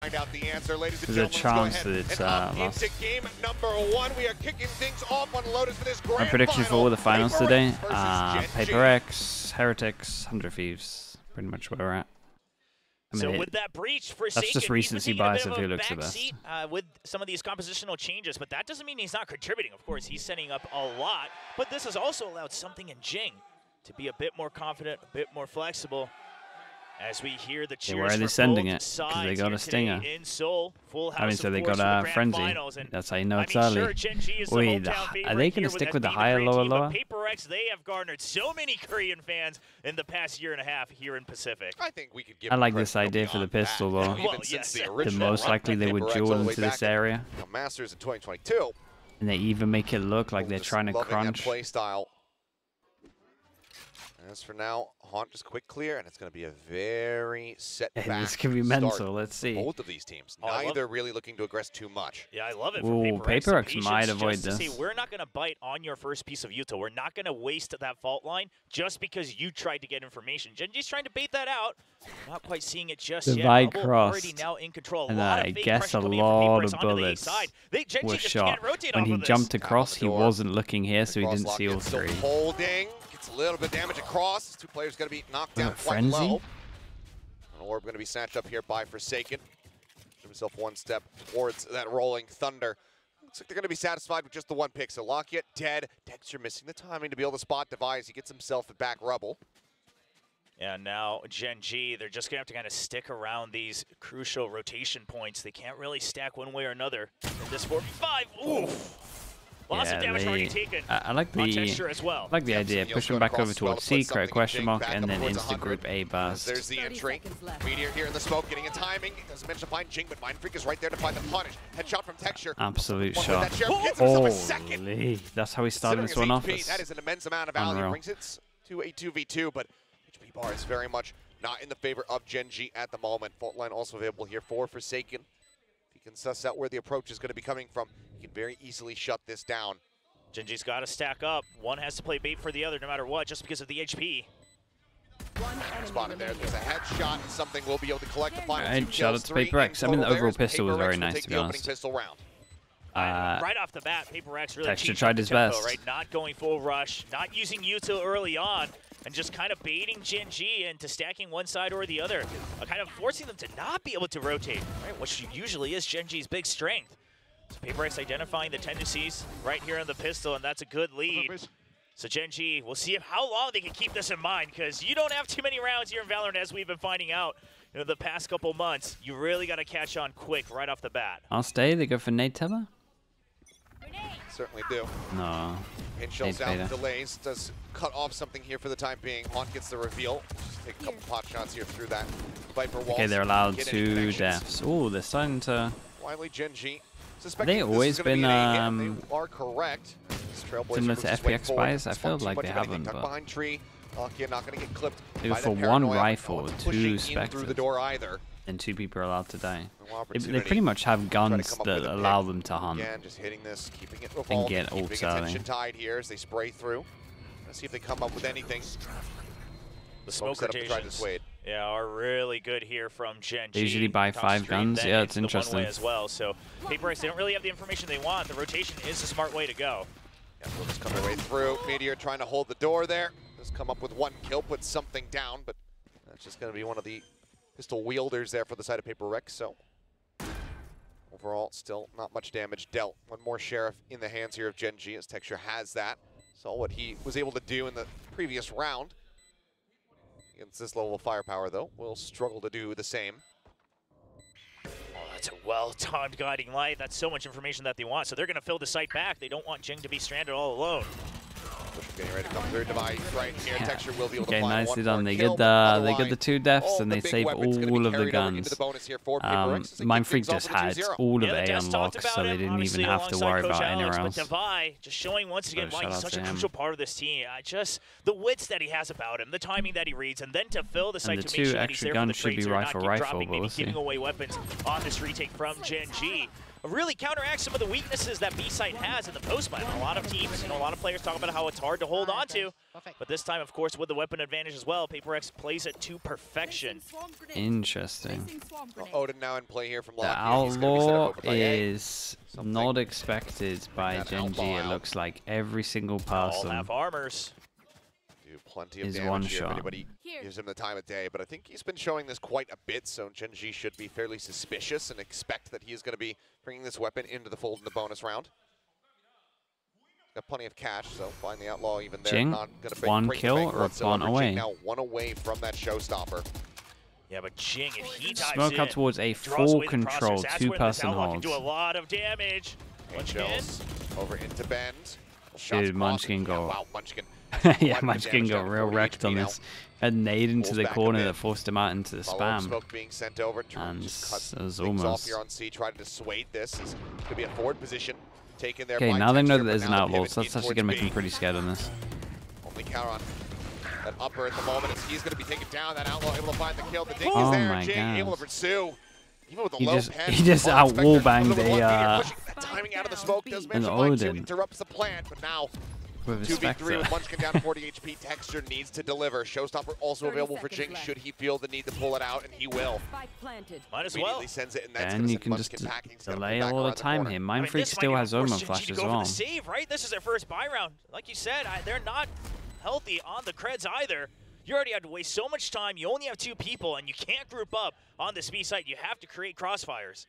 find out the answer, ladies and There's gentlemen. a chance that it's lost. Into game number 1. We are kicking things off on Lotus for this grand My prediction for all the finals Paper today: versus GenG. Paper X, Heretics, 100 Thieves. Pretty much where we're at. I mean, So with that breach, Forsaken, that's just recency bias of who looks the best. With some of these compositional changes, but that doesn't mean he's not contributing. Of course, he's setting up a lot, but this has also allowed something in GenG to be a bit more confident, a bit more flexible. As we hear the cheers where are they for sending both it? 'Cause sides they got here a stinger. today in Seoul. Full house, I mean, so of they course, got for the a grand frenzy. finals, and That's how you know it's I mean, early. sure, GenG is the Wait, hometown are favorite they here going to with stick that with the being a higher, great lower, team, but lower? Paper X, they have garnered so many Korean fans in the past year and a half here in Pacific. I think we could give I them like credit this idea for the beyond pistol, that. though. Even Well, since yes. the The original most run likely by they would Paper X duel all the way into back this in, area. Masters in 2022. And they even make it look like they're Just trying to loving crunch. that play style. As for now, Haunt just quick clear, and it's going to be a very set back This can be start mental. Let's see. both of these teams. Oh, I love Neither really looking to aggress too much. Yeah, I love it. Ooh, For Paper X Patience might avoid just to this. say, we're not going to bite on your first piece of util. We're not going to waste that fault line just because you tried to get information. GenG's trying to bait that out. Not quite seeing it just Divide yet. Bubble already crossed. now in control. And lot of I fake guess pressure a coming in from lot Paper of X onto the A bullets side. GenG were just shot. can't rotate When off he of this. jumped Tap on across, the he door. wasn't looking here, so he Cross didn't lock see all in, still three. holding. Gets a little bit of damage across. These two players going to be knocked down quite Frenzy? low. An orb going to be snatched up here by Forsaken. Give himself one step towards that rolling thunder. Looks like they're going to be satisfied with just the one pick. So Lockett dead. Dexter missing the timing to be able to spot Device. He gets himself a back rubble. And now GenG, they're just going to have to kind of stick around these crucial rotation points. They can't really stack one way or another in this 4v5. Oof. Lots of damage already taken. I like on the Texture as well. I like the idea. Neil's Push them going back across over as well towards to put C, correct question something mark, back and up then towards insta group 100. A burst. There's the entry. Meteor here in the smoke, getting in timing. Doesn't manage to find Jing, but Mind Freak is right there to find the punish. Headshot from Texture. Absolute One shot. with that sheriff gets himself a second. Holy, that's how he started this one off. Considering his HP, that is an immense amount of value. Unreal. Brings it to a 2v2, but HP bar is very much not in the favor of GenG at the moment. Fault line also available here for Forsaken. If he can suss out where the approach is going to be coming from, he can very easily shut this down. GenG's got to stack up. One has to play bait for the other no matter what, just because of the HP. Spotted there. There's a headshot, and something will be able to collect the final Right, two shout out kills. to 3 Paper X. in I mean, the total overall there. pistol was Paper very X will nice, take to be the opening honest. pistol round. Right off the bat, Paper X really Texture cheats tried up the his tempo, best. right? Not going full rush, not using util early on, and just kind of baiting GenG into stacking one side or the other, kind of forcing them to not be able to rotate, right? Which usually is GenG's big strength. So Paper X identifying the tendencies right here on the pistol, and that's a good lead. So GenG, we'll see how long they can keep this in mind, because you don't have too many rounds here in Valorant, as we've been finding out the past couple months. You really got to catch on quick right off the bat. I'll stay. They go for nade tether? Certainly do. No. Pinch shells Nade down, fader. delays, does cut off something here for the time being. Haunt gets the reveal. Just take a couple pot shots here through that Viper wall. Okay, they're allowed Get any 2 connections. deaths. Oh, they're starting to... Wily GenG. They always been, they are correct. similar to FPX buys? I feel like they haven't, Tucked but... behind tree. Lockett not going to get clipped. They go by for that one paranoia. rifle, No one 2 pushing in Spectres. through the door either. And 2 people are allowed to die. No They opportunity. pretty much have Try to guns come up that with a allow pick. them to hunt. Again, just hitting this, keeping it revolving, get keeping ults attention early. tied here as they spray through. Let's see if they come up with anything. The Smoke smoke set up to try to rotations, dissuade. yeah, are really good here from GenG. They usually buy 5 Downstream, guns. then Yeah, it's into the interesting. one-way as well. So Paper X, they don't really have the information they want. The rotation is a smart way to go. Yeah, we'll just come their way through. Meteor trying to hold the door there. Just come up with 1 kill, put something down, but that's just going to be one of the pistol wielders there for the side of Paper X. So overall, still not much damage dealt. One more Sheriff in the hands here of GenG as Texture has that. Saw what he was able to do in the previous round. Against this level of firepower, though, will struggle to do the same. Oh, that's a well-timed guiding light. That's so much information that they want. So they're going to fill the site back. They don't want GenG to be stranded all alone. Getting ready to come through. Device right here. Yeah. Texture will be able to Okay, find nicely 1 done. more They kill, get but the otherwise, 2 deaths all and the they big save weapons gonna be all of the carried over into guns. the bonus here for Paper X as they Mind kick Freak things just off had with a 2-0. all of Yeah, A the Deaths talked unlocked, about so they him, didn't obviously, even have to alongside worry Coach about Alex, anywhere but else. Devi just showing once again why shout he's out such to a him. crucial part of this team. Just the wits that he has about him, the timing that he reads, and then to fill the site the to 2 make sure that he's extra there guns for the should be trades, or not rifle, keep rifle, dropping, but maybe we'll see. giving away weapons on this retake from GenG. really counteract some of the weaknesses that B-side has in the post map. A lot of teams, a lot of players talk about how it's hard to hold on to. But this time, of course, with the weapon advantage as well, PRX plays it to perfection. Interesting. Odin now in play here from The Lockheed. Outlaw is not expected by GenG, it looks like. Every single All person have armors. Do plenty of is damage one here if shot. anybody gives him the time of day, but I think he's been showing this quite a bit, so GenG should be fairly suspicious and expect that he is going to be bringing this weapon into the fold in the bonus round. Got plenty of cash, so find the Outlaw even there. Jing, Not going to one kill or one away? Now one away from that showstopper. Yeah, but Jing, if he dives Smoke in, out towards a draws full away the control, crosshairs, that's when this two-person Outlaw hold. can do a lot of damage. Angels over into Bend. Dude, Munchkin go. Wow, Munchkin. Yeah, Munchkin got real wrecked on this. Had nade into the corner that forced him out into the spam. Smoke being sent over. And just it was things off almost. here on C, try to dissuade this. It's going to be a forward position taken there. Okay, by now they know Texture, that but there's now an the Outlaw, pivot so that's in actually going to towards make him B. pretty scared on this. Only counter on that upper at the moment as he's going to be taken down. That Outlaw able to find the kill. The dink Oh is there. my Jing able to God. pursue. Even with the He low just- pen, he just Von out Spectre wall comes banged over a, one meter, pushing that timing out of the smoke does manage to find two, Odin. interrupts the plant, but now With a 2v3 Spectre. with Munchkin down to 40 HP. Texture needs to deliver. Showstopper also available for Jing should he feel the need to pull it out, and he will. Might as well. Immediately sends it, and that's And gonna you send can just Munchkin packing. He's gonna delay pull back all the around time corner. here. I Mind mean, Freak this might still even has force Omen GenG Flash to as go for well. the save, right? This is their first buy round. Like you said, they're not healthy on the creds either. You already had to waste so much time. You only have 2 people, and you can't group up on this B site. You have to create crossfires.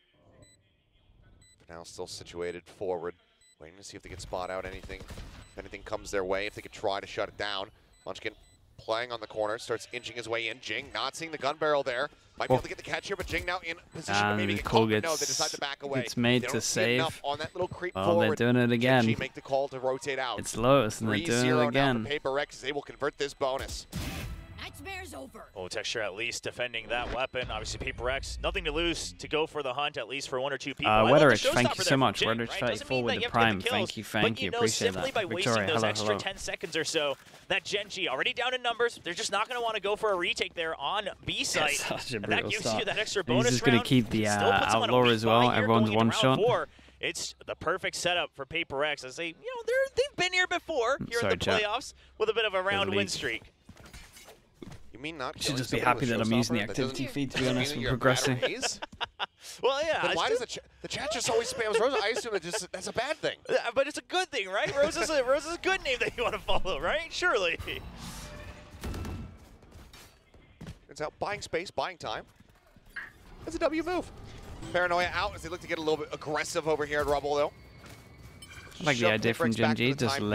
For now, still situated forward, waiting to see if they can spot out anything. If anything comes their way, if they could try to shut it down. Munchkin playing on the corner, starts inching his way in. Jing not seeing the gun barrel there. Might be able to get the catch here, but Jing now in position to maybe And get Cole caught. But no, they gets, decide to back away. gets made They to don't see save. enough on that little creep Oh, forward. they're doing it again. GenG make the call to rotate out. It's Lotus, and they're doing 3-0 it again. now for PRX as they will convert this bonus. Nightmare's over. Oh, Texture at least defending that weapon. Obviously, PRX, nothing to lose to go for the hunt, at least for 1 or 2 people. I love the Weatherich, thank showstopper you there so from much. Jing, Weatherich right? Doesn't 34 mean with that the you have to get prime. kills, Thank you, but you know, appreciate simply that. by wasting Victoria, those hello, extra hello. 10 seconds or so, that GenG already down in numbers, they're just not going to want to go for a retake there on B site. Such a And that brutal gives start. you that extra And bonus he's just going round. to keep the Still puts them on a Outlaw weak as well. buy here Everyone's going one into shot. round 4. It's the perfect setup for PRX as they've been here before here Sorry, in the chat. playoffs with a bit of a round leak. win streak. You mean not Should killing just be somebody happy with that I'm using the Showstopper? That activity doesn't feed, to be mean honest, that and you're progressing. bad at raise? Well, yeah. Then it's why just- does the chat just always spams Rosa? I assume that's a bad thing. But it's a good thing, right? Rose is a good name that you want to follow, right? Surely. It's out buying space, buying time. It's a W move. Paranoia out as they look to get a little bit aggressive over here at Rubble, though. I like the Shove idea from PRX back for GenG, the just time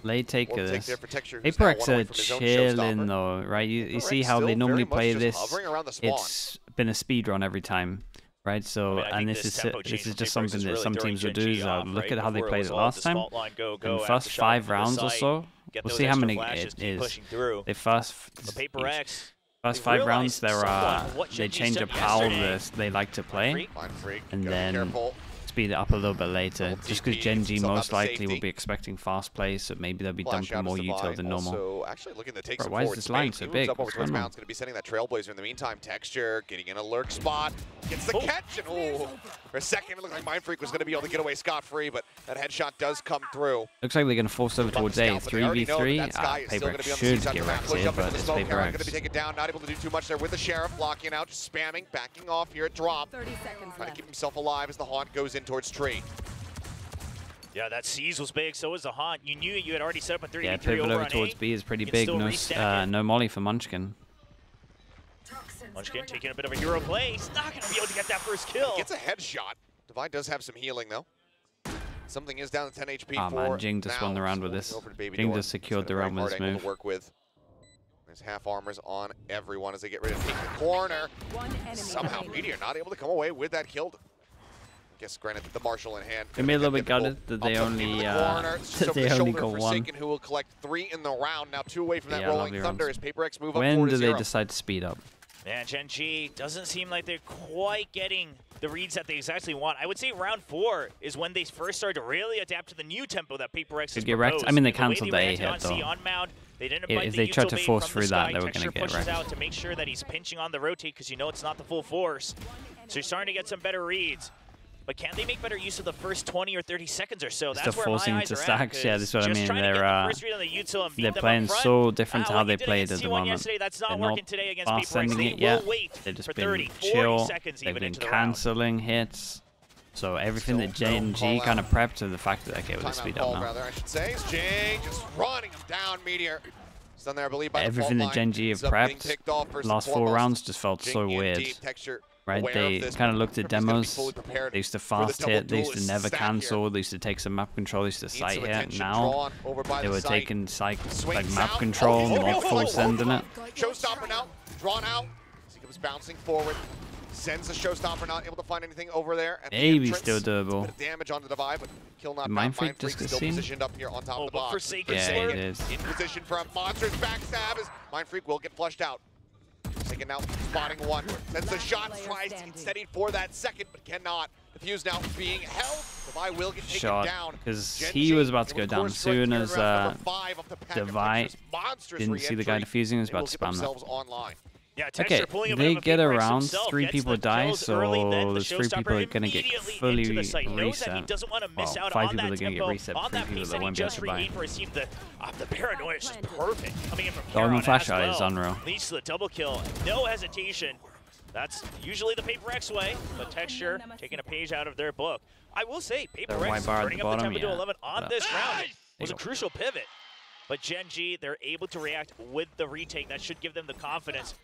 late take We'll of take this. there for Texture, who's now PRX one away are from his own chilling showstopper. though, right? You see PRX how they still normally very much play just this. hovering around the spawn. It's been a speed run every time, right? So, I think and this this tempo change is from just PRX something is that really some throwing teams will GenG do. Is off, look right? at how they Before played was it all last this time. fault line, go, In after first shot 5 from the rounds or site, so, get we'll those see how extra many flashes, it keep is. pushing through. The first But PRX, First they 5 rounds, realized somewhat what they GenG change said up how yesterday. they like to play, Mind Freak, and gotta be then careful. speed it up a little bit later. Double Just because TP, GenG still have most the likely will safety. be expecting fast plays, so maybe they'll be Flash dumping out more is the util buy. than normal. Also, actually looking to take Bro, some why is forward this line space. so He big? moves up over What's towards going on? Mounds, going to be sending that Trailblazer in the meantime. Texture getting in a lurk spot. Gets the Oh. catch, and for a second it looked like Mind Freak was going to be able to get away scot-free, but that headshot does come through. Looks like they're going to force over towards A. 3v3. PRX should get wrecked here, but it's Going to be PRX. taken down, not able to do too much there with the Sheriff, locking out, just spamming, backing off here at drop. 30 seconds Trying to left. keep himself alive as the Haunt goes in towards Tree. Yeah, that seize was big, so was the Haunt. You knew you had already set up a 3v3 Yeah, pivot over over on towards A. B is pretty You can big. still No, restack it. no molly for Munchkin. Munchkin taking a bit of a hero play. He's not going to be able to get that first kill. Gets a headshot. Divide does have some healing, though. Something is down to 10 HP Ah, for man, Jing just won the round with Moves this. over to Baby Jing Door. just secured It's the got a round very with this hard angle move. to work with. There's half armors on everyone as they get ready to take the corner. One enemy Somehow remaining. Meteor not able to come away with that kill. I guess granted the Marshal in hand. It made a little bit Difficult. gutted that they Up only, into the corner. It's just that over they the only shoulder got for one. Forsaken, who will collect 3 in the round. Now 2 away from that Yeah, Rolling lovely Thunder rounds. as PRX move up When 4 do to they 0. decide to speed up? Man, GenG doesn't seem like they're quite getting the reads that they exactly want. I would say round 4 is when they first started to really adapt to the new tempo that PRX has Could get wrecked. proposed. I mean, they The way cancelled the ran A hit, on C though. on Mound, they didn't If bite they the tried to util bait force from through the that, sky. they were gonna Texture get pushes wrecked. out to make sure that he's pinching on the rotate because you know it's not the full force. So you're starting to get some better reads. but can they make better use of the first 20 or 30 seconds or so? Still That's where forcing my to eyes are stacks. at, Yeah, this is what I mean. They're playing so different to how they played at the moment. That's They're not not working today against fast PRX. sending They it yet. will wait They've just for been 30, 40 chill. seconds They've even been into the round. canceling hits. So everything that Still no GenG call kind of out. prepped to the fact that okay, well, speed up call, now. rather, I should say. It's GenG just running him down. Meteor. He's done there, I believe, by Everything the that line. GenG have Ends up getting prepped picked off first and last 4 foremost. rounds just felt so GenG weird. deep, Texture Right, aware they of this, kind of but looked at Purpose is gonna be demos. fully prepared They used to for the fast double hit, they used to duelist never stack here. cancel, they used to take some map control, they used to Needs sight some hit. attention Now drawn over by they the were site. taking like Swings map out. control, Oh, not full sending it. Showstopper now, drawn out. As he comes bouncing forward. Sends the Showstopper, not able to find anything over there. At the Maybe entrance. still doable. Bit of damage on the divide, but kill not Mind found. Freak just got still seen. positioned up here on top of the box. Forsaken Yeah, slurp. it is. In position for a monster's backstab as Mind Freak will get flushed out. Taking out, spotting one. Sends the shot, tries to get steadied for that second, but cannot. The fuse now being held. Devi will get taken Shot, down. because GenG he was about to able go down course correct soon here in as round number 5 of the pack of Devi Texture's monstrous didn't see the guy re-entry. defusing, was They will about to get spam that. themselves online. Yeah, Okay, Texture pulling a bit they of a get PRX around, himself, 3 gets people the die, kills so early, then the those 3 Showstopper people are going to get immediately fully into the site. Knows that he reset. doesn't want to miss Well, out 5 on people that are going to tempo, get reset, on 3 that people pace that that he won't be able just to buy. regained for his team. The paranoia is just perfect coming in from Diamond Caron flash as shot well. is unreal. Leads to the double kill. No hesitation. That's usually the PRX way, but Texture taking a page out of their book. I will say, Their white PRX bar at turning the up the bottom, tempo to yeah. 11 on But- this round was a go. crucial pivot. But GenG, they're able to react with the retake. That should give them the confidence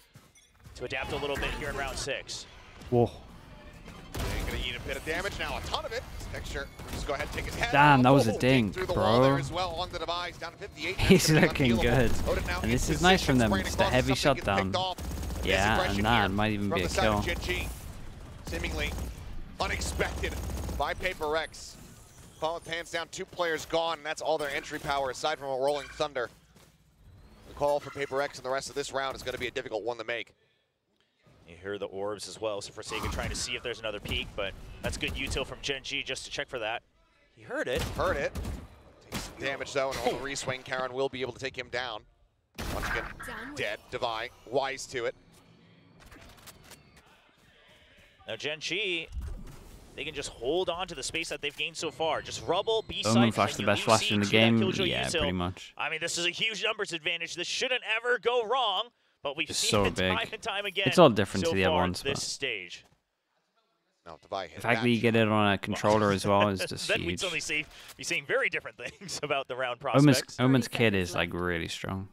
to adapt a little bit here in round 6. Whoa. They're gonna eat a bit of damage now, a ton of it. Texture, just go ahead and take his head. Damn, off. that was a Oh, ding, through the wall bro. there as well on the device, down to 58. He's That's looking unbeatable. good. Lotus now And in this is position, nice from them. spraying It's the across, heavy something gets shutdown. picked off. Yeah, Aggression and that here might even from be a the side kill. of GenG. Seemingly unexpected by PRX. Call with pants down, 2 players gone, and that's all their entry power aside from a Rolling Thunder. The call for PRX in the rest of this round is going to be a difficult one to make. You hear the orbs as well, so Forsaken trying to see if there's another peek, but that's good util from GenG just to check for that. He heard it. Heard it. Takes some damage though, and on the reswing, Caron will be able to take him down. Once again, dead. Devi, wise to it. Now GenG, they can just hold on to the space that they've gained so far. Just rubble, B-side, Bowman flash the best flash in the game. Yeah, util. pretty much. I mean, this is a huge numbers advantage. This shouldn't ever go wrong, but we've It's seen so it time big. and time again. It's all different so to the other far ones, this but stage. No, Devi hit the fact that you get it on a controller as well is just then huge. we'd suddenly be saying very different things about the round prospects. Omen's kid is like really strong.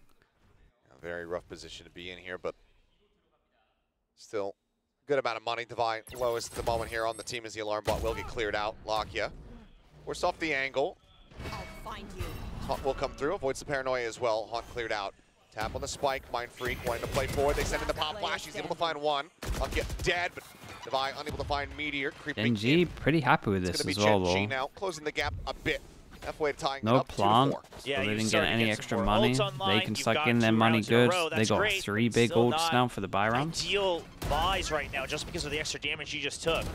A very rough position to be in here, but still good amount of money. Devi lowest at the moment here on the team as the alarm bot will get cleared out. Lakia forced off the angle. I'll find you. Haunt will come through, avoids the paranoia as well. Haunt cleared out. Tap on the spike, Mind Freak wanting to play forward. They send in the pop flash, he's able to find one. Lakia dead, but Devi unable to find Meteor. Creeping GenG in. pretty happy with It's this gonna as be well GenG though. now, closing the gap a bit. Halfway to tying it No up, 2 to plant, 4. so Yeah, they you didn't get started to any get some extra more money. ults online. They can You've suck got in their 2 money rounds in a good. row. They That's got great, 3 but big still ults not now for the buy rounds. Ideal buys right now just because of the extra damage you just took.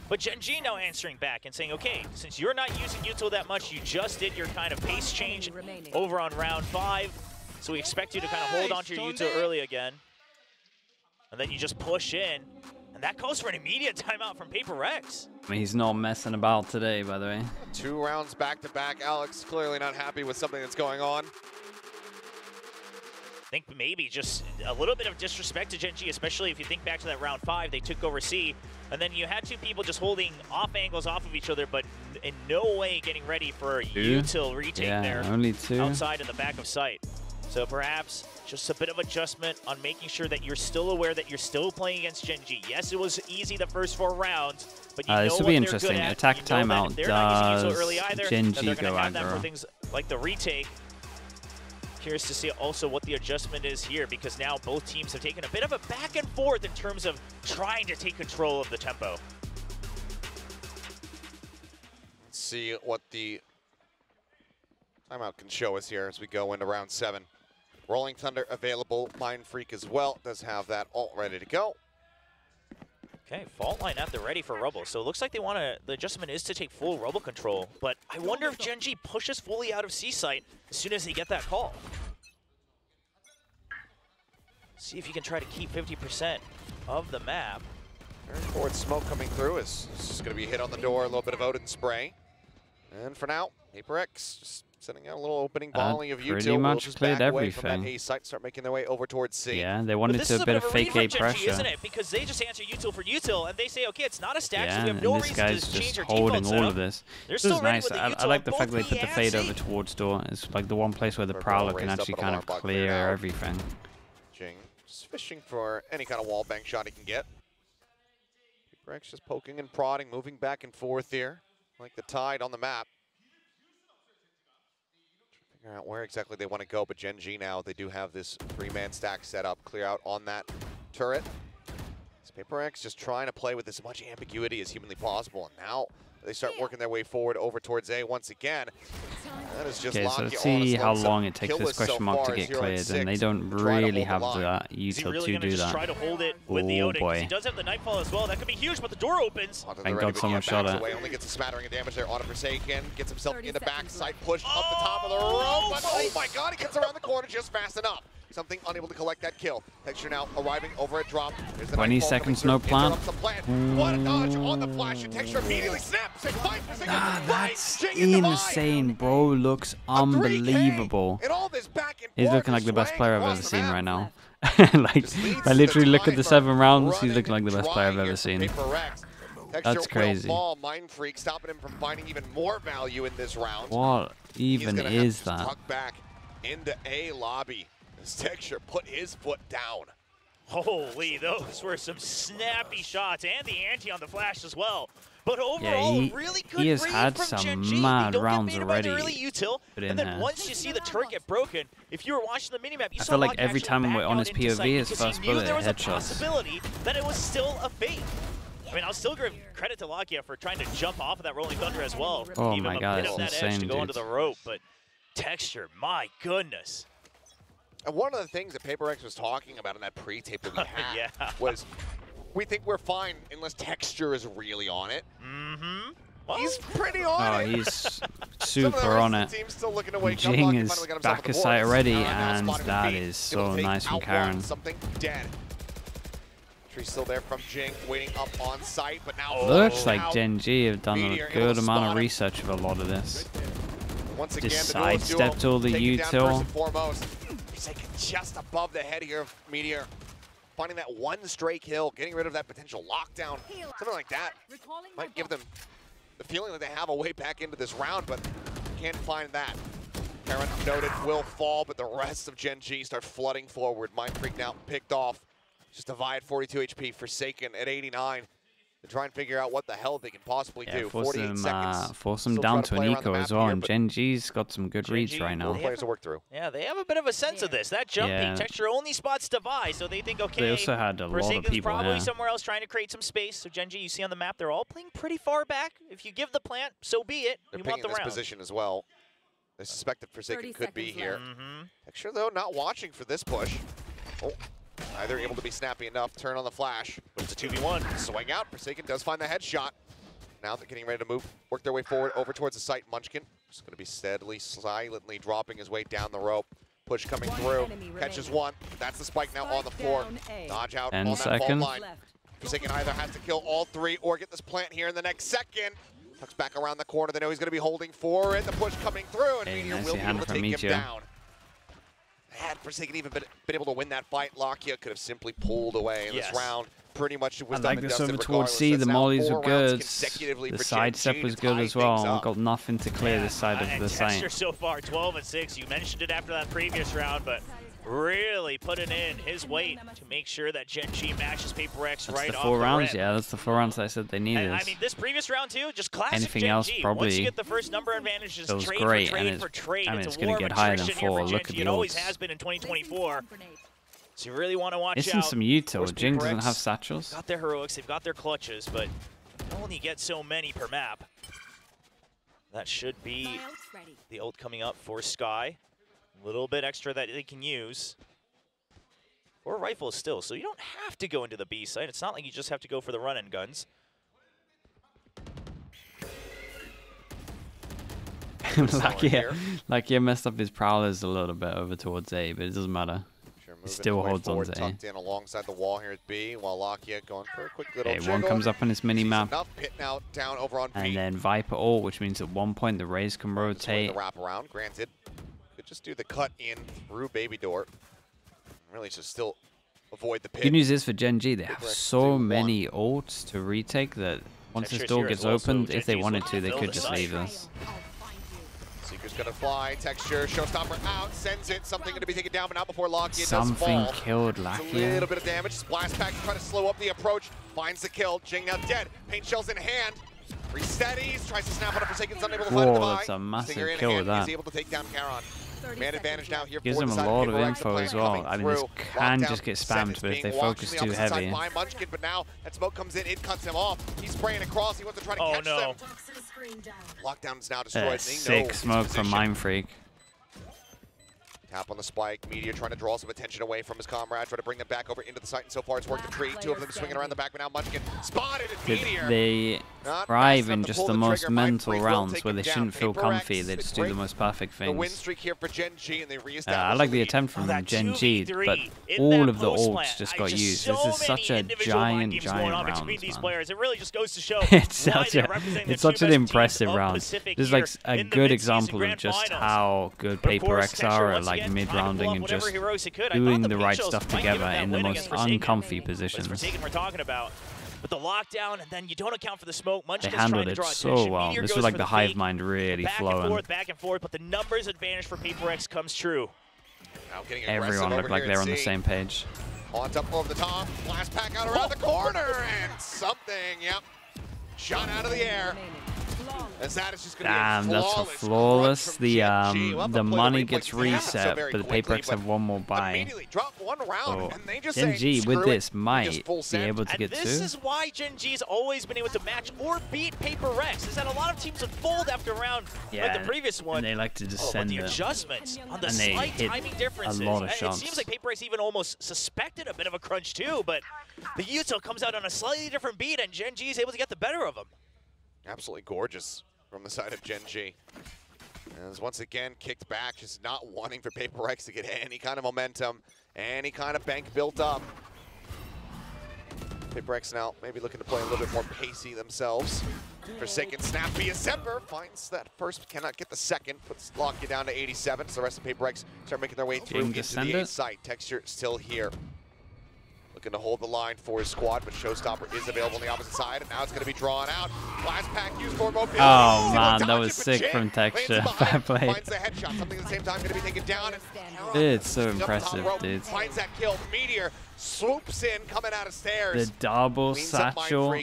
But GenG now answering back and saying, okay, since you're not using util that much, you just did your kind of pace change over on round 5. So we expect you to kind of hold on to your util early again. And then you just push in. And that calls for an immediate timeout from PRX. I mean, he's not messing about today, by the way. 2 rounds back to back. Alex clearly not happy with something that's going on. I think maybe just a little bit of disrespect to GenG, especially if you think back to that round 5, they took over C, and then you had 2 people just holding off angles off of each other, but in no way getting ready for a util retake there. Only 2. Outside in the back of sight. So perhaps just a bit of adjustment on making sure that you're still aware that you're still playing against GenG. Yes, it was easy the first 4 rounds, but you know this will what be they're interesting. good at. Attack You know that timeout they're not using util early does either, GenG that they're go gonna have that for aggro. things like the retake. Curious to see also what the adjustment is here, because now both teams have taken a bit of a back and forth in terms of trying to take control of the tempo. Let's see what the timeout can show us here as we go into round 7. Rolling Thunder available, Mind Freak as well, does have that all ready to go. Okay, fault line at the ready for Rubble. So it looks like they want to, the adjustment is to take full Rubble control, but I wonder if GenG pushes fully out of C-Site as soon as they get that call. See if you can try to keep 50% of the map. Forward smoke coming through is just going to be hit on the door, a little bit of Odin spray. And for now, PRX just sending out a little opening volley of util. Pretty much just cleared back away from everything. that A site, start making their way over towards C. Yeah, they wanted to a bit of fake A pressure. Isn't it? Because they just answer util for util, and they say, okay, it's not a stack, Yeah, so we have and no this reason guy's to change just our holding default all of setup. this. They're This still is ready nice. with the I util like on the fact both they put B the and fade C. over towards door. It's like the one place where the They're Prowler all can raised up, actually but kind alarm of bot clear cleared out. everything. GenG just fishing for any kind of wall bang shot he can get. PRX just poking and prodding, moving back and forth here, like the tide on the map. Figure out where exactly they want to go, but GenG now, they do have this 3-man stack set up, clear out on that turret. So PRX just trying to play with as much ambiguity as humanly possible, and now they start working their way forward over towards A once again. That is just Okay, so Locky let's on see a how slow. long it takes this question mark to get cleared, and they don't really have the util to do just try that. to hold it with the Oh Odin, 'cause boy. he does have the Nightfall as well. That could be huge, but the door opens. Thank God someone shot it. Only gets a smattering of damage there on a Forsaken, gets himself 30 in the seconds backside, left. pushed up the top of the rope, but oh my god, he gets around the corner just fast enough. Something unable to collect that kill. Texture now arriving over at drop. There's the 20 Nightfall seconds, coming no through, plant. interrupts the plan. What a dodge on the flash, and Texture immediately snaps. And fight for Forsaken. That's Right, GenG insane, bro. Looks unbelievable. And all this back and He's forth looking like the best swaying player I've across ever the seen map. right now. Like, Just leads I to literally look at the timer 7 rounds. He's running looking like the best player I've dry ever here seen. for PRX. That's Texture will crazy. fall, Mind Freak stopping him from finding even more value in this round. What even He's gonna is have to that? tuck back into A lobby. As Texture put his foot down. Holy, those were some snappy shots, and the anti on the flash as well. But overall, he- really good he has read had from some GenG. mad They don't rounds get baited by the already early util, put and in then there. once you see the turret get broken, if you were watching the minimap, you I saw feel like Locky every actually time back we're on out his into POV, sight his because first he knew bullet there was a headshots. possibility that it was still a fake. I mean, I'll still give credit to Lakia for trying to jump off of that Rolling Thunder as well. Oh Give my him a God, bit it's of that edge insane, to go dude. onto the rope, but Texture, my goodness. And one of the things that PRX was talking about in that pre-tape that we had Yeah. was, we think we're fine unless Texture is really on it. Mm-hmm. He's pretty on Oh, it. he's Some of the super rest on of it. the team's still looking to wake up. GenG Locky is finally got himself back at the a site boards. already, Now and spotted that feet. is Able to so take nice from out Karen. one, something dead. Tree still there from GenG, waiting up on site, but now Looks like out. GenG have done Meteor a able good to amount spot of him. research of a lot of this. Once again, Just the duo sidestepped all the taking down util. first and foremost. Forsaken just above the head here of Meteor. Finding that one stray kill, getting rid of that potential lockdown. Something like that might give them the feeling that they have a way back into this round, but can't find that. Karen noted will fall, but the rest of GenG start flooding forward. Mind Freak now picked off. Just Divide 42 HP, Forsaken at 89. To try and figure out what the hell they can possibly do. 48 seconds. Force him Still down trying to to an play around the eco map as well, here, and but GenG's got some good reads GenG right now. will Players to work through. Yeah, they have a bit of a sense of this. That jumping, Yeah. Texture only spots Divide, so they think, okay, They also had a lot of Forsaken's people probably here. somewhere else trying to create some space. So GenG, you see on the map, they're all playing pretty far back. If you give the plant, so be it. They're You want picking the this round. position as well. They suspect that Forsaken 30 could be seconds here. left. Mm-hmm. Texture, though, not watching for this push. Oh, either able to be snappy enough, turn on the flash. But it's a 2v1. Swing out, Forsaken does find the headshot. Now they're getting ready to move, work their way forward over towards the site. Munchkin just going to be steadily, silently dropping his way down the rope. Push coming through, catches one. That's the spike now on the floor. Dodge out 10 on that fault seconds. line. Forsaken either has to kill all three or get this plant here in the next second. Tucks back around the corner. They know he's going to be holding for it. The push coming through, and Hey, Meteor nice will be hand able to from take him Meteor. down. Had Forsaken even been able to win that fight, Lakia could have simply pulled away in this Yes. round. Pretty much it was I done like and this dusted over towards regardless. C. The That's now mollies 4 were rounds good. consecutively The for sidestep GenG was to good tie as well. things up. Got nothing to clear this side of and the Texture site. so far, 12-6. You mentioned it after that previous round, but really putting in his weight to make sure that GenG matches PRX That's right the off 4 the rounds, rip. yeah. That's the 4 rounds I said they needed. And I mean, this previous round too, just classic Anything GenG. else, Once probably you get the first number advantage, just feels trade great, for and trade it's- for trade. I mean, It's it's a gonna war get of higher than attrition here 4. for Look at GenG. the It always odds. has been in 2024. So you really want to watch Missing out. some util. Force GenG doesn't PRX. have satchels. Got their heroics, they've got their clutches, but you only get so many per map. That should be the ult coming up for Sky. A little bit extra that they can use. Or rifles still, so you don't have to go into the B site. It's not like you just have to go for the run-in guns. Lakia messed up his prowlers a little bit over towards A, but it doesn't matter. Sure, Still holds on to A. Tucked in alongside the wall here is B, while Lakia going for a quick little Okay, one comes up on his mini-map. Hit now down over on B. And then Viper ult, which means at one point the Raze can rotate. The wrap around, granted. Could just do the cut in through Baby Door. Really just still avoid the pit. Good news is for GenG, they have so many ults to retake that once this door gets opened, if they wanted to, they could just leave this. Seeker's gonna fly, Texture, Showstopper out, sends it, something gonna be taken down, but not before Lakia does fall. Something killed A Lakia. little bit of damage, Splash Pack trying to slow up the approach, finds the kill, GenG now dead, paint shells in hand, resets, tries to snap on a Forsaken's unable to find a Whoa, buy. that's a massive Stinger in kill hand, with that. he's able to take down Charon. Man advantage now here. Gives them a lot of info as well. I mean, this can just get spammed, but if they focus too heavy. Munchkin, but now that smoke comes in, it cuts him off. He's spraying across. He wants to try to catch them. Lockdown is now destroyed. Sick smoke from Mind Freak. Tap on the spike. Meteor trying to draw some attention away from his comrade, try to bring them back over into the site, and so far it's worked a treat. Two of them swinging around the back, but now Munchkin spotted at Meteor. They thrive in just the most mental rounds where they shouldn't feel comfy. They just do the most perfect The win things. streak here for GenG, and they I like the attempt from GenG, but all of the ults just got used. This is such a giant round, man. It really just goes to show It's such an impressive round. This is like a good example of just how good PRX are at like mid-rounding and just doing the right stuff together in the most uncomfy positions. We're talking about. But the lockdown, and then you don't account for the smoke. They handled it so well. This was like the hive mind really flowing. Back and forth, but the numbers advantage for PRX comes true. Everyone looked like they're on the same page. On top over the top, blast pack out around the corner, and something, yep, shot out of the air. As that is just gonna Damn, be that's a flawless. The money gets reset, but the PRX have one more buy. So GenG with this might be able to get two. This is why GenG's always been able to match or beat PRX. Is that a lot of teams would fold after a round like the previous one. And they like to just send the it. adjustments on the And they slight hit timing differences. a lot of shots. It seems like PRX even almost suspected a bit of a crunch too, but the Yuto comes out on a slightly different beat, and GenG is able to get the better of him. Absolutely gorgeous from the side of GenG. As once again kicked back, just not wanting for PRX to get any kind of momentum, any kind of bank built up. PRX now maybe looking to play a little bit more pacey themselves. Forsaken snap via Semper, finds that first, cannot get the second, puts Lakia down to 87, so the rest of PRX start making their way through into the A site. Texture still here. Looking to hold the line for his squad, but Showstopper is available on the opposite side, and now it's going to be drawn out. Blast pack used for mobility. Oh man, that was sick from Texture. Fair play. Finds the headshot, something at the same time going to be taken down. It's so impressive, dude. Finds that kill. Meteor swoops in, coming out of stairs. The double satchel.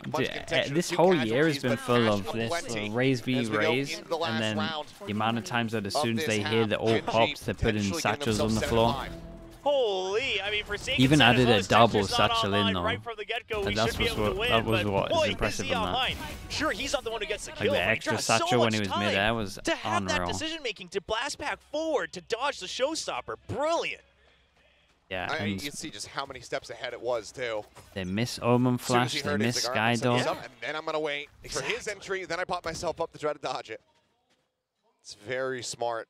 This whole year has been full of this Raze v Raze, and then the amount of times that as soon as they hear the ult pops, they're putting satchels on the floor. Holy, I mean, Forsaken even added a double satchel in though. Right from the get-go, and that was what is impressive on that. Sure, he's not the one who gets the kill. Like the extra satchel when he was mid-air was to have unreal. that decision-making, to blast back forward, to dodge the Showstopper, brilliant. Yeah, and you can see just how many steps ahead it was too. They miss Omen Flash, they miss Skydog. And then I'm gonna wait for his entry, then I pop myself up to try to dodge it. It's very smart.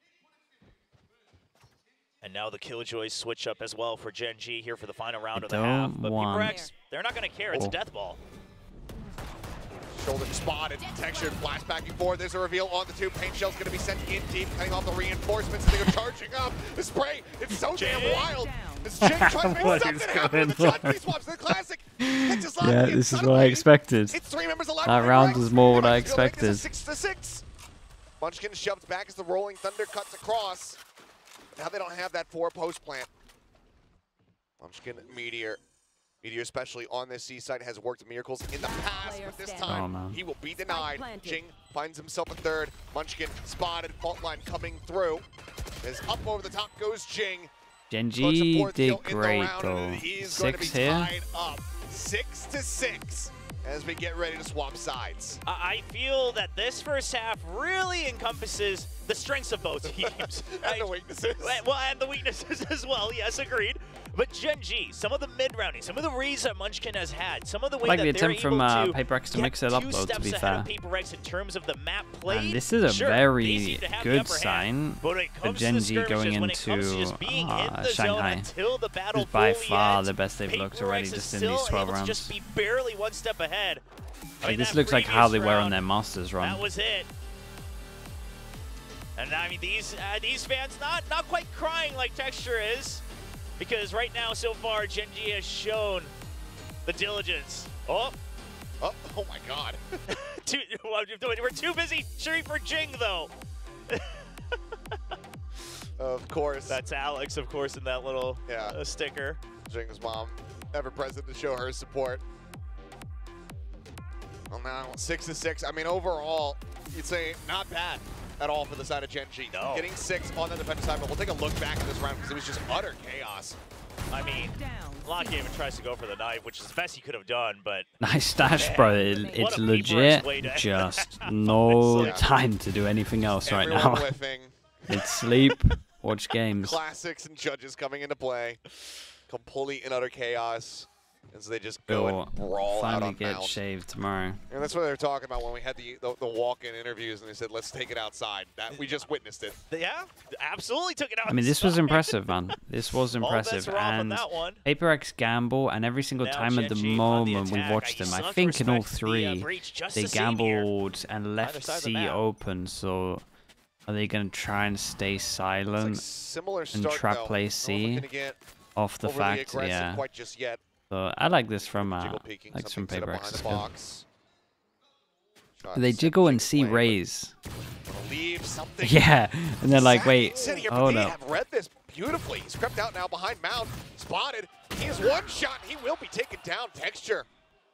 And now the Killjoys switch up as well for GenG here for the final round of the half. But PRX, they're not going to care. It's a death ball. Shoulder spotted, textured, blast back and forth. There's a reveal on the two. Paint shell's going to be sent in deep, cutting off the reinforcements. They go charging up. The spray, it's so damn wild. This GenG trying to make something happen with the John P swaps to the classic. Yeah, this is what I expected. It's 3 members alive. That round was more what I expected. 6-6. Munchkin shoved back as the Rolling Thunder cuts across. Now they don't have that 4-post plant. Munchkin, Meteor. Meteor, especially on this C site, has worked miracles in the past, but this time he will be denied. GenG finds himself a third. Munchkin spotted, fault line coming through. As up over the top goes GenG. GenG did great though. 6 here. 6-6 as we get ready to swap sides. I feel that this first half really encompasses the strengths of both teams. And the weaknesses. Well, and the weaknesses as well, yes, agreed. But GenG, some of the mid-rounding, some of the reads that Munchkin has had, some of the way like that the they're attempt from able to PRX to mix it up, though, to be fair. PRX in terms of the map played. And this is a very good sign for GenG going into Shanghai. This is by far the best they've looked already just in these 12 rounds. Just be barely one step ahead. Like, this looks like how they were on their Masters run. That was it. And I mean, these fans not quite crying like Texture is. Because right now, so far, GenG has shown the diligence. Oh my God. We're too busy cheering for Jing, though. Of course. That's Alex, of course, in that little sticker. Jing's mom, ever present to show her support. Well, now 6-6. I mean, overall, you'd say not bad at all for the side of GenG. No. Getting 6 on the defensive side, but we'll take a look back at this round because it was just utter chaos. I mean, Lock even tries to go for the knife, which is the best he could have done, but... Nice stash, bro. It's legit just no time to do anything else right now. Whiffing. It's sleep, watch games. Classics and judges coming into play. Complete and utter chaos. And so they just go and brawl out on get shaved tomorrow. And that's what they were talking about when we had the walk-in interviews, and they said, let's take it outside. That we just witnessed it. Yeah, absolutely took it outside. I mean, this was impressive, man. This was impressive. And PRX gamble, and every single time at the moment we watched them, I think in all three, they gambled and left C open. So are they going to try and stay silent and trap play C off the fact? Yeah. Quite just yet. So I like this from PRX. They jiggle and see raise. Yeah, and they're like, wait, oh no. Have read this beautifully. He's crept out now behind Mound, spotted. He has one shot. He will be taken down. Texture.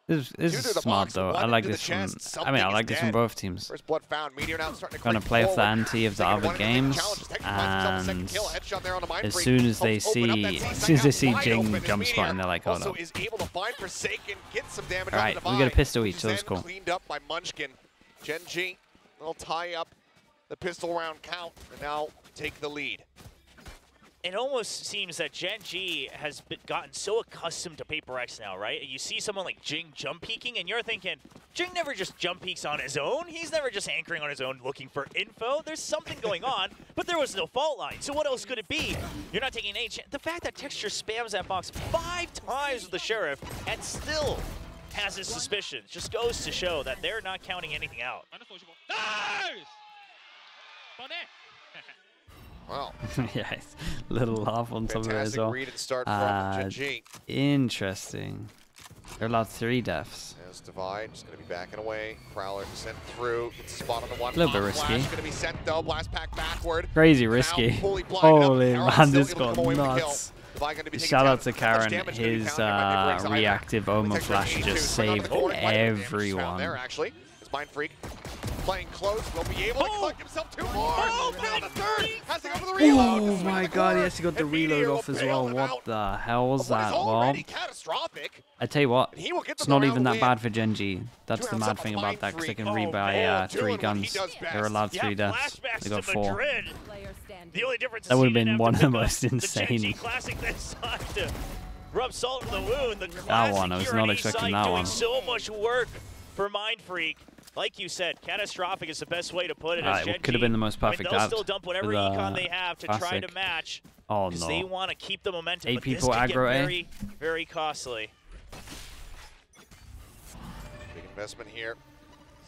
This is smart though. I like this from. I mean, I like this from both teams. First blood found. Meteor now starting to trying to play off the ante of the other games, and as soon as they see Jing jump spot, and they're like, oh no. All right, we got a pistol each, so that's cool. Cleaned up by Munchkin. GenG will tie up the pistol round count and now take the lead. It almost seems that GenG has gotten so accustomed to PRX now, right? You see someone like Jing jump peeking, and you're thinking, Jing never just jump peeks on his own. He's never just anchoring on his own looking for info. There's something going on, but there was no fault line. So what else could it be? You're not taking any chance. The fact that Texture spams that box 5 times with the Sheriff and still has his suspicions just goes to show that they're not counting anything out. Wow. Yes, little laugh on some of it as well. Read and start from GenG. Interesting. They're allowed 3 deaths. There's Divide, just going to be backing away. Prowler sent through, gets a spot on the one. A little bit risky. Going to be sent though, blast pack backward. Crazy risky. Holy man, this got nuts. Shout out to Karen, his reactive Oma flash just saved everyone. There actually, it's Mind Freak. Playing close, will be able to collect himself 2 more. Now the third has to go for the reload. Oh my god, he actually got the reload off as well. What the hell was that? Well, I tell you what, it's not even that bad for GenG. That's the mad thing about that, because they can rebuy 3 guns. They're allowed 3 deaths. They got 4. That would have been one of the most insane. Rub salt in the wound. That one, I was not expecting that one. So much work for Mind Freak. Like you said, catastrophic is the best way to put it. It could have been the most perfect they'll still dump whatever econ they have to try to match. Oh no. They want to keep the momentum, 8 but people this could aggro, get very, very costly. Big investment here.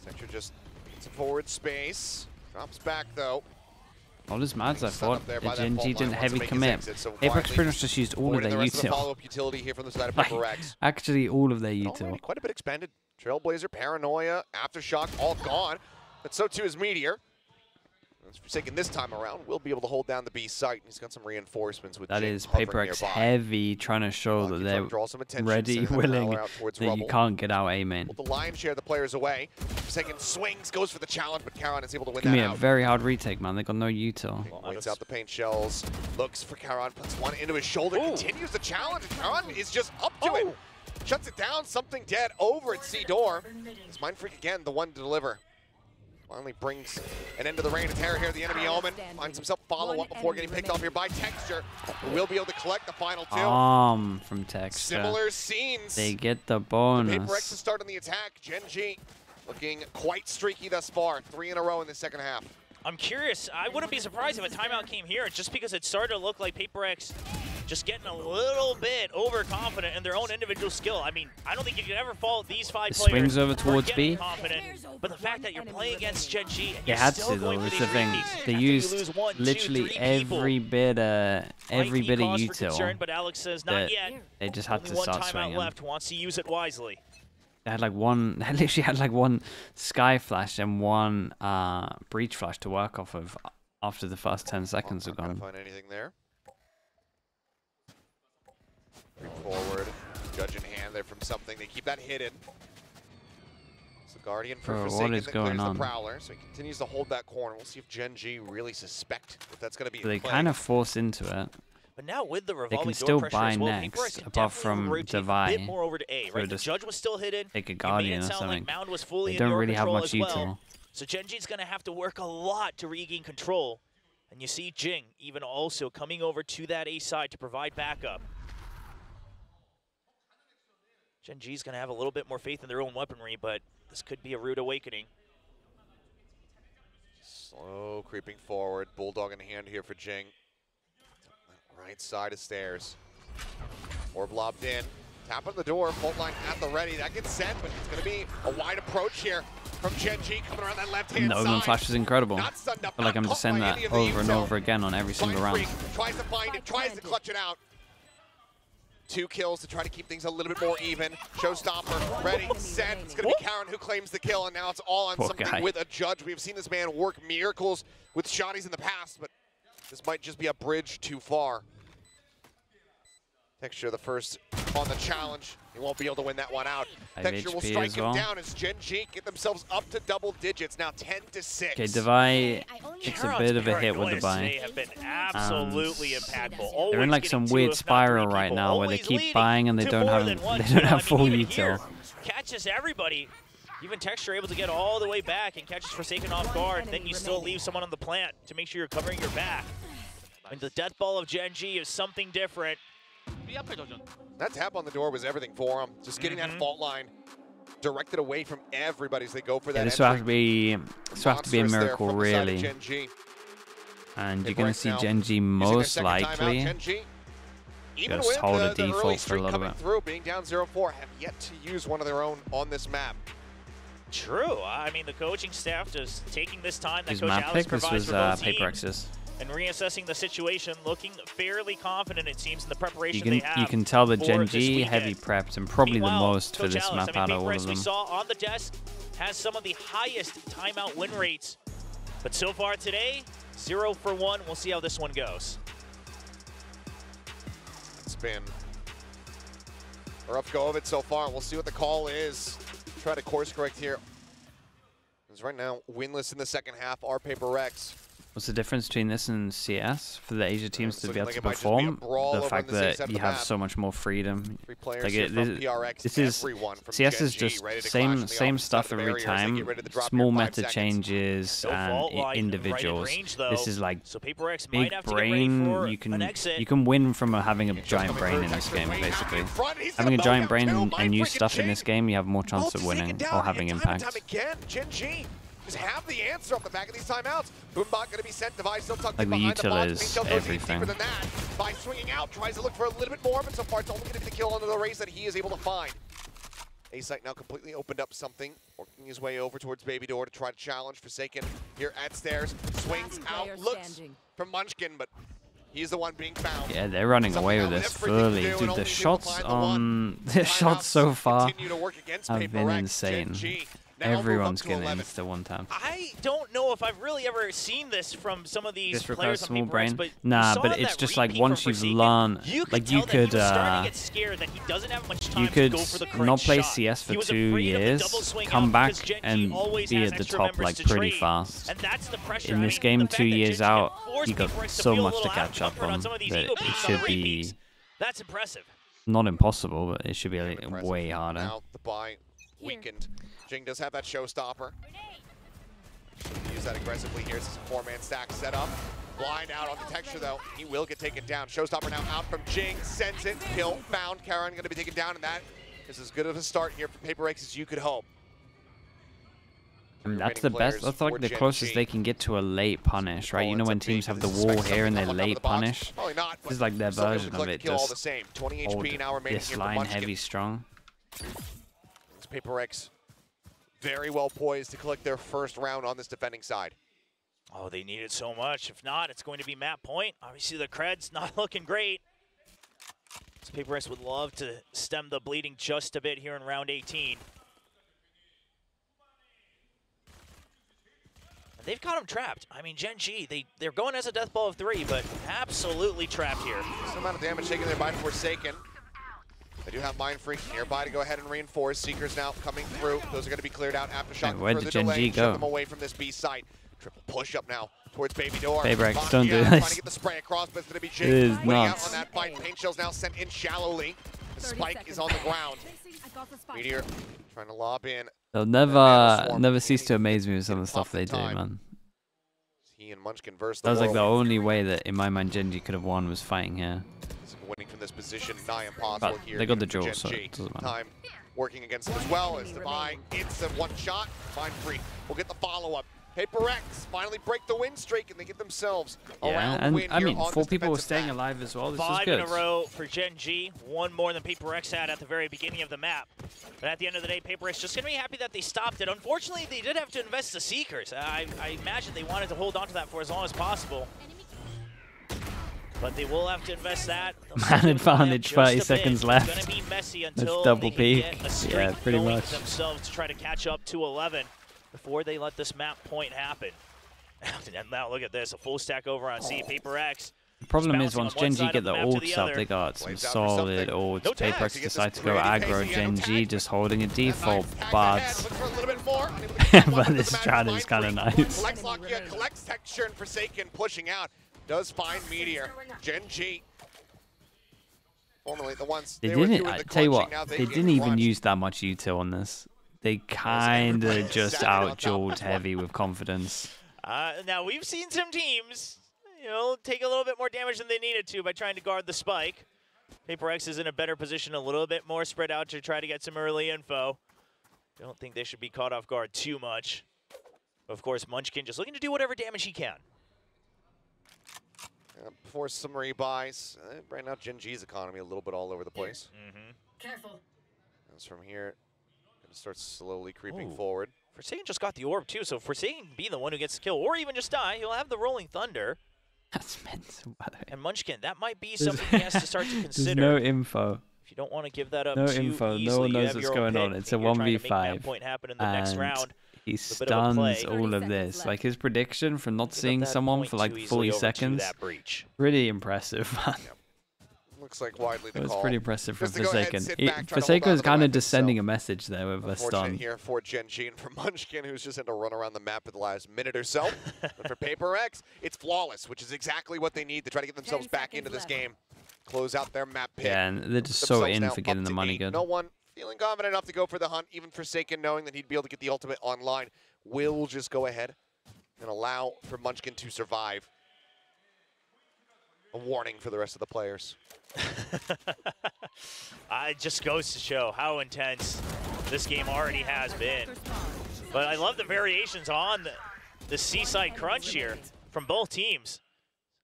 Sector just gets a forward space. Drops back though. Not as mad as I thought. The GenG didn't heavy commit. PRX pretty much just used all of their util. Actually, all of their util. Quite a bit expanded. Trailblazer, Paranoia, Aftershock, all gone. But so too is Meteor. It's forsaken this time around. We'll be able to hold down the B site. He's got some reinforcements with that is PRX heavy, trying to show that they're ready, willing, that you can't get out A main. The lion's share the players away. Forsaken swings, goes for the challenge, but Charon is able to win that out. It's going to be a very hard retake, man. They got no util. Waits out the paint shells, looks for Charon, puts one into his shoulder, continues the challenge, and Charon is just up to it. Shuts it down, something dead over at C door. It's Mind Freak again, the one to deliver. Finally brings an end to the reign of terror here. The enemy Omen finds himself follow-up before getting picked off here by Texture. We'll be able to collect the final two. From Texture. Similar scenes. They get the bonus. The PRX is starting the attack. GenG looking quite streaky thus far. 3 in a row in the second half. I'm curious. I wouldn't be surprised if a timeout came here just because it started to look like PRX just getting a little bit overconfident in their own individual skill. I mean, I don't think you can ever fault these 5 players. Swings over towards B. Confident, but the fact that you're playing against GenG, they had to though. It's the thing. They used literally every bit of util. But Alex says not yet. They just had to start swinging. Left. Wants to use it wisely. They had like one. They literally had like one Sky Flash and one Breach Flash to work off of after the first 10 seconds have gone. Not gonna find anything there. Forward, Judge in hand there from something. They keep that hidden. It's the Guardian for Forsaken that clears the Prowler, so he continues to hold that corner. We'll see if GenG really suspect if that's going to be. So they kind of force into it. But now with the revolving they can still buy well, next, apart from Divide. More over to A, right? The Judge was still hidden. Take a Guardian or something. Like Mound was fully they don't really have much util. So GenG's going to have to work a lot to regain control. And you see Jing even also coming over to that A side to provide backup. GenG's going to have a little bit more faith in their own weaponry, but this could be a rude awakening. Slow creeping forward. Bulldog in hand here for Jing. Right side of stairs. Orb lobbed in. Tap on the door. Fault line at the ready. That gets sent, but it's going to be a wide approach here from GenG coming around that left-hand side. The Omen Flash is incredible. Not stunned up, I feel like I'm just saying that over and over again on every single round. Tries to find it. Tries to clutch it out. 2 kills to try to keep things a little bit more even. Showstopper, ready, set. It's going to be Karen who claims the kill, and now it's all on something with a Judge. We've seen this man work miracles with shotties in the past, but this might just be a bridge too far. Texture the first on the challenge. He won't be able to win that one out. Texture will strike him down as GenG get themselves up to double digits, now 10-6. Okay, Divide, it's a bit of a hit with Divide. Have been absolutely impactful. They're in like some weird spiral right now where they keep buying and they don't have full util. Catches everybody. Even Texture able to get all the way back and catches Forsaken off guard. Then you still leave someone on the plant to make sure you're covering your back. And the death ball of GenG is something different. That tap on the door was everything for him. Just getting that fault line directed away from everybody as they go for that. This will have to be a miracle, really. And you're going to see GenG most likely just hold a default for a little bit. Being down 0-4, have yet to use one of their own on this map. True. I mean, the coaching staff just taking this time that His Coach map Alex pick, this provides was for both PRX's. teams. And reassessing the situation, looking fairly confident, it seems, in the preparation they have. You can tell that GenG heavy prepped and probably the most for this map out of all of them. We saw on the desk has some of the highest timeout win rates. But so far today, 0 for 1. We'll see how this one goes. It's been a rough go of it so far. We'll see what the call is. Try to course correct here. Because right now, winless in the second half are PRX. What's the difference between this and CS for the Asia teams to be able to perform? The fact that you have so much more freedom. Like this is CS is just same stuff every time. Small meta changes and individuals. This is like big brain. You can win from having a giant brain in this game. Basically, having a giant brain and use stuff in this game, you have more chance of winning or having impact. Just have the answer off the back of these timeouts. Boombot going to be sent. Device still tucked like in behind the box. Is everything. Deeper than that. By swinging out, tries to look for a little bit more, but so far it's only going to be the kill under the race that he is able to find. A-Site now completely opened up something, working his way over towards Baby Door to try to challenge Forsaken here at stairs. Swings out, looks from Munchkin, but he's the one being found. Yeah, they're running away with this fully. Dude, the shots on so far have been insane. Everyone's getting insta one time. I don't know if I've really ever seen this from some of these players on small brain. But nah, but it's just like once you've learned, like you could not play CS for 2 years, come back and be at the top like pretty fast. In this game, 2 years out, you got so much to catch up on that it should be. That's impressive. Not impossible, but it should be like way harder. Now the buy weakened. Jing does have that showstopper. that aggressively here. This is a 4-man stack set up. Blind out on the Texture, though. He will get taken down. Showstopper now out from GenG. Sends it. Kill found. Karan going to be taken down, and that is as good of a start here for PRX as you could hope. I mean, that's the best. That's like the closest they can get to a late punish, right? You know when teams have the wall here and they late punish? This is like their version of it. Just hold this line heavy strong. It's PRX very well poised to collect their first round on this defending side. Oh, they need it so much. If not, it's going to be map point. Obviously, the Creds not looking great. So PRX would love to stem the bleeding just a bit here in round 18. And they've got them trapped. I mean, GenG, they're going as a death ball of 3, but absolutely trapped here. Some amount of damage taken there by Forsaken. They do have Mind Freak nearby to go ahead and reinforce. Seekers now coming through. Those are going to be cleared out after shot. Where'd the GenG go? Shove them away from this B site. Triple push up now towards Baby Door. PRX, don't do trying this. to get the spray across, but it's going to be It is GenG out nuts. on that fight. Paint Shell's now sent in shallowly. The spike is on the ground. Meteor trying to lob in. They'll never cease to amaze me with some of the stuff they do, man. He and Munchkin versus That was like the only way that, in my mind, GenG could have won was fighting here. Winning from this position, nigh impossible But here. they got the jaw, so it doesn't matter. Time working against them as well as Divine. It's a one shot. Mind Freak will get the follow-up. PRX finally break the win streak and they get themselves a round win. I mean, here on 4 this people were defensive staying map. alive as well. This is 5 good. in a row for GenG, 1 more than PRX had at the very beginning of the map. But at the end of the day, PRX just going to be happy that they stopped it. Unfortunately, they did have to invest the Seekers. I imagine they wanted to hold on to that for as long as possible. But they will have to invest that. Man advantage, 30 seconds left. It's going to be messy until double they peak. get a streak Yeah, pretty going much. themselves to try to catch up to 11 before they let this map point happen. And now look at this, a full stack over on C. PRX. The problem is once GenG get the ults up, they got some solid ults. No PRX decide to go aggro. GenG just holding a default, but this strat is kind of nice. Collects Lockya, collects Texture and Forsaken pushing out. Does find Meteor. GenG. Formerly the ones They were didn't. doing I the tell you crunching, what, now they get didn't even crunched. use that much util on this. They kind of just out-jawed heavy with confidence. Now we've seen some teams, you know, take a little bit more damage than they needed to by trying to guard the spike. PRX is in a better position, a little bit more spread out to try to get some early info. Don't think they should be caught off guard too much. Of course, Munchkin just looking to do whatever damage he can. Before some rebuys, right now GenG's economy a little bit all over the place. Careful. As from here, gonna start slowly creeping forward. Forsaken just got the orb too, so Forsaken being the one who gets the kill, or even just die, he'll have the Rolling Thunder. That's mental, by the way. And Munchkin, that might be something he has to start to consider. There's no info. If you don't want to give that up No too info. easily, No one you knows have what's your own going on. pick, It's a and you're trying to make 1v5. that point happen in the next round. He It's a bit of a play. stuns all of this. Like his prediction for not Give up seeing that someone point for like too easily 40 over to seconds. that breach. Pretty impressive, man. Looks like widely the It was call. pretty impressive from Just to go ahead and Forsaken. sit back, try to hold Forsaken on was to the kind of weapon, just so sending a message there with a unfortunate stun. here for GenG and for Munchkin, who's just had to run around the map for the last minute or so. But for PRX, it's flawless, which is exactly what they need to try to get themselves back into this game. Close out their map pick. Yeah, and they're just so Themselves in now for up getting the to money 8. good. No one feeling confident enough to go for the hunt, even Forsaken knowing that he'd be able to get the ultimate online. Will just go ahead and allow for Munchkin to survive. A warning for the rest of the players. It just goes to show how intense this game already has been. But I love the variations on the Seaside Crunch here from both teams.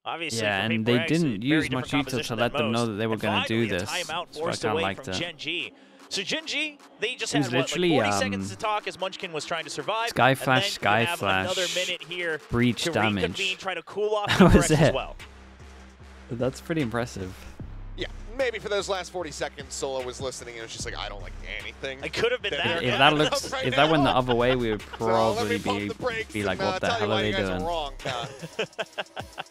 Obviously, yeah, for and PRX, they a didn't very use different much util composition to let than them know most. that they were And going to do finally, a this. timeout So I forced kind of away liked from it. GenG. So GenG, they just It was had what, like literally, 40 seconds to talk as Munchkin was trying to survive. Sky and Flash, then Sky you have Flash, another minute here breach to damage. reconvene, try to cool off That was PRX as it. well. That's pretty impressive. Yeah, maybe for those last 40 seconds, Solo was listening and was just like, I don't like anything. It could have been that. If that looks, if that went the other way, we would probably be like, what the hell are they doing? Wrong.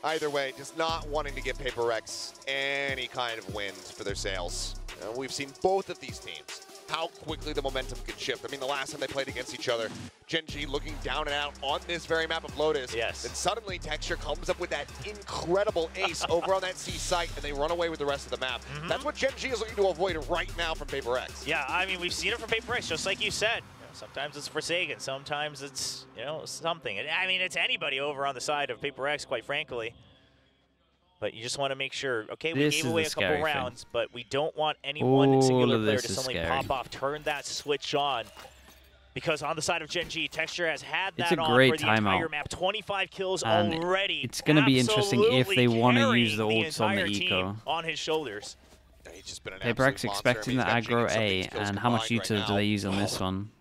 Either way, just not wanting to give PRX any kind of wins for their sales. We've seen both of these teams, how quickly the momentum could shift. I mean, the last time they played against each other, GenG looking down and out on this very map of Lotus. Yes. Then suddenly Texture comes up with that incredible ace over on that C site, and they run away with the rest of the map. That's what GenG is looking to avoid right now from PRX. Yeah, I mean, we've seen it from PRX, just like you said. Sometimes it's Forsaken, sometimes it's, you know, something. I mean, it's anybody over on the side of PRX, quite frankly. But you just want to make sure, okay, we gave away a couple rounds, but we don't want any one singular player to suddenly pop off, turn that switch on. Because on the side of GenG, Texture has had that on for the entire map. 25 kills already. It's going to be interesting if they want to use the ults on the eco. On his shoulders. PRX expecting the aggro A, and how much util do they use on this one?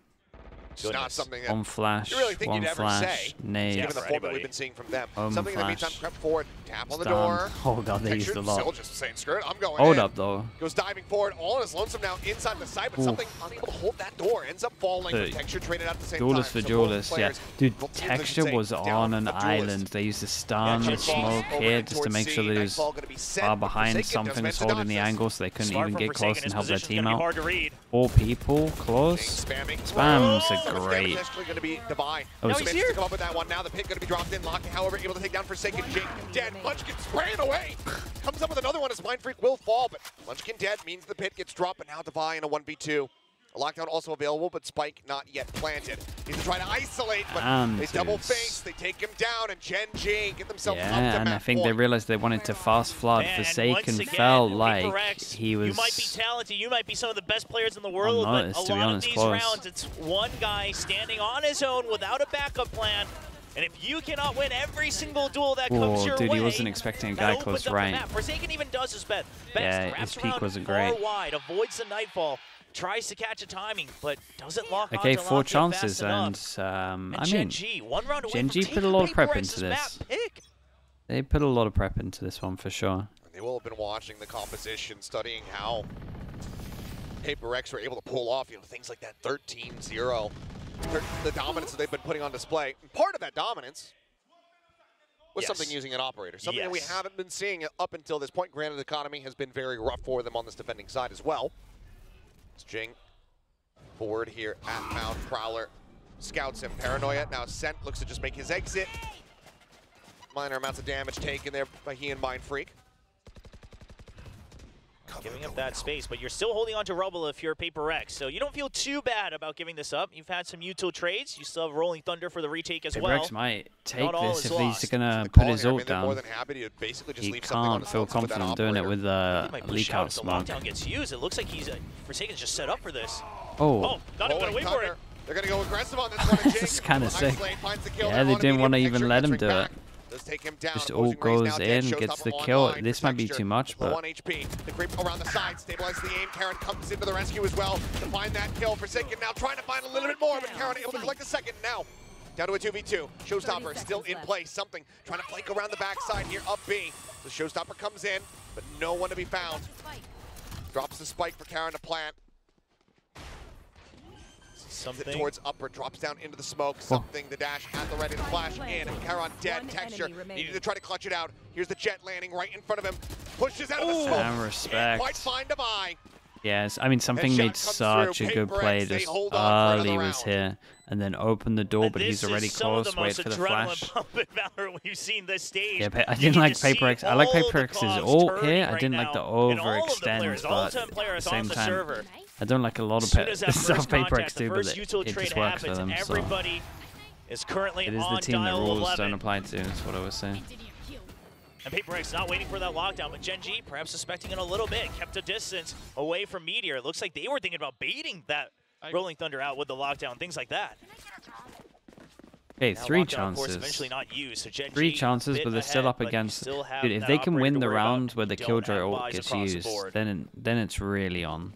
Just not something one flash, one flash, nade. Given the form that we've been seeing from them. Something in the meantime, prep forward, tap on the Stun. door. Oh god, they used a lot. Still just saying, screw it, I'm going Hold in. up though. Goes diving forward, all in his lonesome now inside the site, but something unable to hold that door. Ends up falling. Texture traded at the same Duelist time. for Duelist, yeah. Dude, Texture was on an island. They used to stun, smoke here just to make sure that he was far behind something that's holding the angle so they couldn't even get close and help their team out. 4 people close. Spams are great. Going to be Divine. Now he's here. To come up with that one. Now the pit going to be dropped in. Locking, however, able to take down Forsaken. Jake dead. Munchkin spraying away. Comes up with another one as Mind Freak will fall, but Munchkin dead means the pit gets dropped, but now Divine in a 1v2. A lockdown also available, but Spike not yet planted. He's trying to isolate, but they double face. They take him down, and GenG get themselves up to and I think they realized they wanted to fast flood. Forsaken felt like he was. You might be talented. You might be some of the best players in the world, but a lot of these rounds, it's one guy standing on his own without a backup plan. And if you cannot win every single duel that comes your way, dude, he wasn't expecting a guy close right. Forsaken even does his best. Yeah, his peak wasn't great. Far wide, avoids the nightfall. Tries to catch a timing, but doesn't lock on. Okay, 4 chances, and I mean, GenG put a lot of prep into this. They put a lot of prep into this one for sure. They will have been watching the composition, studying how PRX were able to pull off, things like that 13-0, the dominance that they've been putting on display. And part of that dominance was something using an operator, something that we haven't been seeing up until this point. Granted, the economy has been very rough for them on this defending side as well. Jing forward here at Mount. Prowler scouts him. Paranoia now sent, looks to just make his exit. Minor amounts of damage taken there by he and Mind Freak. Giving up that space, but you're still holding on to rubble if you're PRX, so you don't feel too bad about giving this up. You've had some util trades. You still have Rolling Thunder for the retake as well. PRX might take this if he's going to put his ult down. He can't feel confident doing it with leak out smoke. Lockdown gets used. It looks like he's Forsaken's just set up for this. Oh, not even gonna wait for it. They're gonna go aggressive on this one. This is kind of sick. Yeah, they didn't want to even let him do it. Just ult goes in, gets the kill. This might be too much, but 1 HP. The creep around the side, stabilizes the aim. Karen comes into the rescue as well to find that kill. Forsaken now trying to find a little bit more, but Karen able to collect a second now. Down to a 2v2. Showstopper still in place. Something trying to flank around the backside here up B. The Showstopper comes in, but no one to be found. Drops the spike for Karen to plant. Something towards upper, drops down into the smoke. Something, the dash at the ready to flash in. Charon dead. Texture needed to try to clutch it out. Here's the jet landing right in front of him. Pushes out of the smoke. And respect. Quite fine to buy. Yes, I mean, something made such a good play just early was here, and then opened the door, but he's already close, wait for the flash. We've seen this stage. Yeah, I didn't like PRX. I like PRX's ult here. I didn't like the overextend, but at the same time, I don't like a lot of stuff PRX do, but it just works for them. So is currently it is the team that rules don't apply to, that's what I was saying. And PRX not waiting for that lockdown, but GenG perhaps suspecting it a little bit, kept a distance away from Meteor. It looks like they were thinking about baiting that Rolling Thunder out with the lockdown, things like that. Okay, 3 chances. Of course, eventually not used, so GenG 3 chances, but they're still up against. Dude, if they can win the round where the Killjoy ult gets used, then it's really on.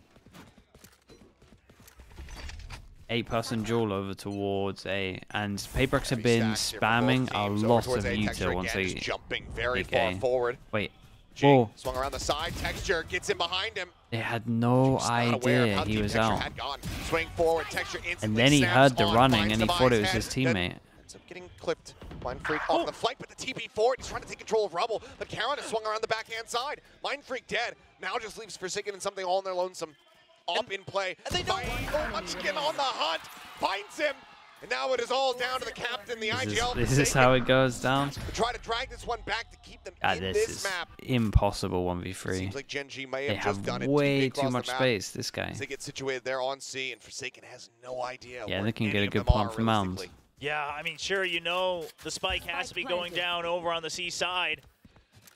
8-person duel over towards A, and PRX have been spamming a lot of util once they jumping very far forward. Wait, swung around the side. Texture gets in behind him. They had no idea he was out. Swing forward, Texture and then he heard the running and he thought it was his teammate. Ends up getting clipped. Mind Freak off the flank, but the TP forward. He's trying to take control of Rubble, but Karen has swung around the backhand side. Mind Freak dead. Now just leaves Forsaken and something all in their lonesome. Up in play. And they know Munchkin on the hunt. Finds him. And now it is all down to the captain, the IGL. Is this how it goes down? To try to drag this one back to keep them in this this is map. Impossible 1v3. Seems like GenG may They have just done have it way too much space, this guy. As they get situated there on C, and Forsaken has no idea. Yeah, they can get a good plant from Mound. Yeah, I mean, sure, you know the spike has to be going down over on the C side.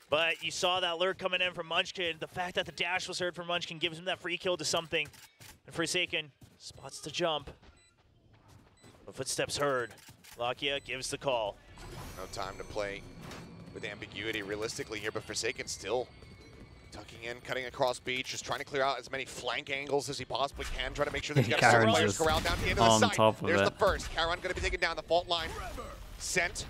But you saw that lurk coming in from Munchkin. The fact that the dash was heard from Munchkin gives him that free kill to something. And Forsaken spots the jump. The footsteps heard. Lakia gives the call. No time to play with ambiguity realistically here, but Forsaken still tucking in, cutting across beach, just trying to clear out as many flank angles as he possibly can, trying to make sure that he's got several players corralled down to the end of the site. There's the first. Charon going to be taken down the fault line. Sent.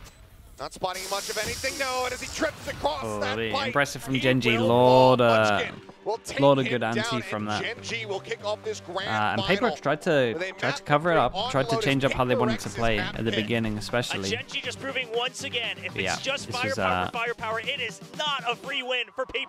Not spotting much of anything, no, and as he trips across that pipe, impressive from GenG. Lord, a good anti from that. GenG will kick off this grand and PRX tried to cover it up, tried to change up how they wanted to play at the beginning, especially. GenG just proving once again, if it's just firepower for firepower, it is not a free win for PRX.